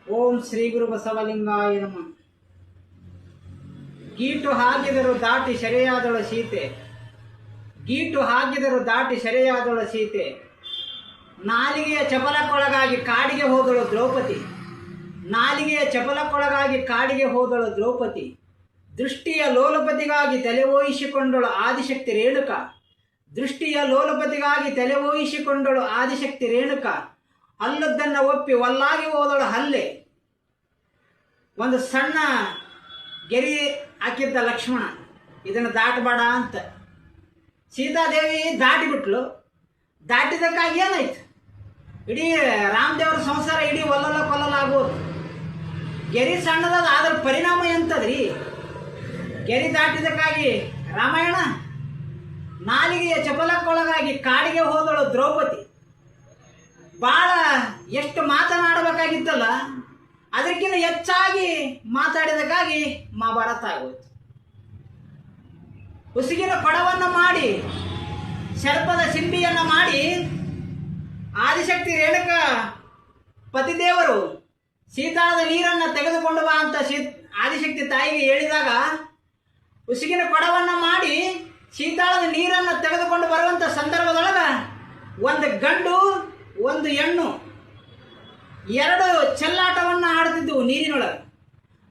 ಓಂ ಶ್ರೀ ಗುರು ಬಸವಲಿಂಗಾಯ ನಮಃ. ಗೀಟು ಹಾಕಿದರು ದಾಟಿ ಸೆರೆಯಾದಳ ಸೀತೆ, ಗೀಟು ಹಾಕಿದರು ದಾಟಿ ಸೆರೆಯಾದಳ ಸೀತೆ. ನಾಲಿಗೆಯ ಚಪಲಕ್ಕೊಳಗಾಗಿ ಕಾಡಿಗೆ ಹೋದಳು ದ್ರೌಪದಿ, ನಾಲಿಗೆಯ ಚಪಲಕ್ಕೊಳಗಾಗಿ ಕಾಡಿಗೆ ಹೋದಳು ದ್ರೌಪದಿ. ದೃಷ್ಟಿಯ ಲೋಲಪತಿಗಾಗಿ ತಲೆವೋಯಿಸಿಕೊಂಡಳು ಆದಿಶಕ್ತಿ ರೇಣುಕ, ದೃಷ್ಟಿಯ ಲೋಲಪತಿಗಾಗಿ ತಲೆವೋಯಿಸಿಕೊಂಡಳು ಆದಿಶಕ್ತಿ ರೇಣುಕ. ಅಲ್ಲದ್ದನ್ನು ಒಪ್ಪಿ ಒಲ್ಲಾಗಿ ಹೋದಳು ಹಲ್ಲೆ. ಒಂದು ಸಣ್ಣ ಗೆರಿ ಹಾಕಿದ್ದ ಲಕ್ಷ್ಮಣ, ಇದನ್ನು ದಾಟಬೇಡ ಅಂತ. ಸೀತಾದೇವಿ ದಾಟಿಬಿಟ್ಲು. ದಾಟಿದಕ್ಕಾಗಿ ಏನಾಯ್ತು? ಇಡೀ ರಾಮದೇವರ ಸಂಸಾರ ಇಡೀ ಒಲ್ಲಲ್ಲ ಕೊಲ್ಲಲಾಗೋದು. ಗೆರಿ ಸಣ್ಣದಾದ ಅದರ ಪರಿಣಾಮ ಎಂತದ್ರಿ? ಗೆರಿ ದಾಟಿದಕ್ಕಾಗಿ ರಾಮಾಯಣ. ನಾಲಿಗೆಯ ಚಪಲಕ್ಕೊಳಗಾಗಿ ಕಾಡಿಗೆ ಹೋದಳು ದ್ರೌಪದಿ. ಭಾಳ ಎಷ್ಟು ಮಾತನಾಡಬೇಕಾಗಿತ್ತಲ್ಲ, ಅದಕ್ಕಿಂತ ಹೆಚ್ಚಾಗಿ ಮಾತಾಡಿದಕ್ಕಾಗಿ ಮಹಾಭಾರತ ಆಗೋಯ್ತು. ಉಸುಗಿನ ಕೊಡವನ್ನು ಮಾಡಿ, ಸರ್ಪದ ಸಿಂಬಿಯನ್ನು ಮಾಡಿ, ಆದಿಶಕ್ತಿ ರೇಣುಕ ಪತಿದೇವರು ಸೀತಾಳದ ನೀರನ್ನು ತೆಗೆದುಕೊಂಡು ಬಾ ಅಂತ ಆದಿಶಕ್ತಿ ತಾಯಿಗೆ ಹೇಳಿದಾಗ, ಉಸುಗಿನ ಕೊಡವನ್ನು ಮಾಡಿ ಸೀತಾಳದ ನೀರನ್ನು ತೆಗೆದುಕೊಂಡು ಬರುವಂಥ ಸಂದರ್ಭದೊಳಗೆ ಒಂದು ಗಂಡು ಒಂದು ಹೆಣ್ಣು ಎರಡು ಚೆಲ್ಲಾಟವನ್ನು ಆಡ್ತಿದ್ದವು ನೀರಿನೊಳಗೆ.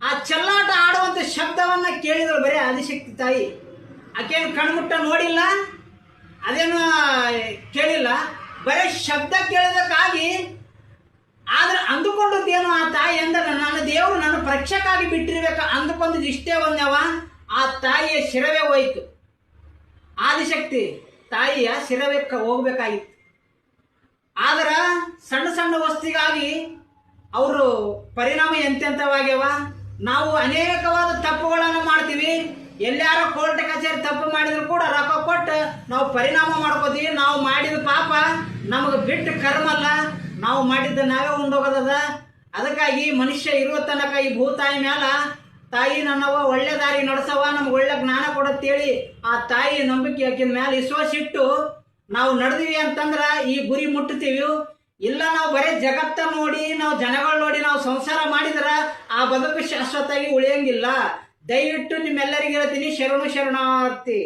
ಆ ಚೆಲ್ಲಾಟ ಆಡುವಂಥ ಶಬ್ದವನ್ನು ಕೇಳಿದಳು ಬರೀ ಆದಿಶಕ್ತಿ ತಾಯಿ. ಆಕೆಯನ್ನು ಕಣ್ಮುಟ್ಟ ನೋಡಿಲ್ಲ, ಅದೇನು ಕೇಳಿಲ್ಲ, ಬರೀ ಶಬ್ದ ಕೇಳಿದಕ್ಕಾಗಿ. ಆದ್ರೆ ಅಂದುಕೊಂಡದ್ದೇನು ಆ ತಾಯಿ ಅಂದ್ರೆ, ನನ್ನ ದೇವರು ನನ್ನ ಪರೀಕ್ಷೆಗಾಗಿ ಬಿಟ್ಟಿರ್ಬೇಕು ಅಂದುಕೊಂಡದ್ದು ಇಷ್ಟೇ ಒಂದವ. ಆ ತಾಯಿಯ ಶಿರವೇ ಹೋಯ್ತು. ಆದಿಶಕ್ತಿ ತಾಯಿಯ ಶಿರವೇ ಹೋಗ್ಬೇಕಾಗಿತ್ತು. ಆದ್ರೆ ಸಣ್ಣ ಸಣ್ಣ ವಸ್ತಿಗಾಗಿ ಅವರು ಪರಿಣಾಮ ಎಂತೆಂಥವಾಗ್ಯವ. ನಾವು ಅನೇಕವಾದ ತಪ್ಪುಗಳನ್ನು ಮಾಡ್ತೀವಿ. ಎಲ್ಲಾರ ಕೋರ್ಟ್ ಕಚೇರಿ ತಪ್ಪು ಮಾಡಿದ್ರು ಕೂಡ ರೊಕ್ಕ ಕೊಟ್ಟು ನಾವು ಪರಿಣಾಮ ಮಾಡ್ಕೋತೀವಿ. ನಾವು ಮಾಡಿದ ಪಾಪ ನಮಗೆ ಬಿಟ್ಟು ಕರ್ಮಲ್ಲ, ನಾವು ಮಾಡಿದ್ದ ನಾವೇ ಉಂಡೋಗೋದದ. ಅದಕ್ಕಾಗಿ ಮನುಷ್ಯ ಇರುವ ತನಕ ಈ ಭೂತಾಯಿ ಮ್ಯಾಲ ತಾಯಿ ನನ್ನವ ಒಳ್ಳೆ ದಾರಿ ನಡೆಸವ, ನಮ್ಗೆ ಒಳ್ಳೆ ಜ್ಞಾನ ಕೊಡತ್ತೇಳಿ ಆ ತಾಯಿ ನಂಬಿಕೆ ಹಾಕಿದ ಮೇಲೆ ವಿಶ್ವಾಸಿಟ್ಟು ನಾವು ನಡೆದಿವಿ ಅಂತಂದ್ರೆ ಈ ಗುರಿ ಮುಟ್ಟುತ್ತೀವಿ. ಇಲ್ಲ ನಾವು ಬರೀ ಜಗತ್ತ ನೋಡಿ, ನಾವು ಜನಗಳು ನೋಡಿ ನಾವು ಸಂಸಾರ ಮಾಡಿದ್ರೆ ಆ ಬದುಕು ಶಾಶ್ವತವಾಗಿ ಉಳಿಯಂಗಿಲ್ಲ. ದಯವಿಟ್ಟು ನಿಮ್ಮೆಲ್ಲರಿಗೆ ಹೇಳ್ತೀನಿ, ಶರಣು ಶರಣಾರ್ಥಿ.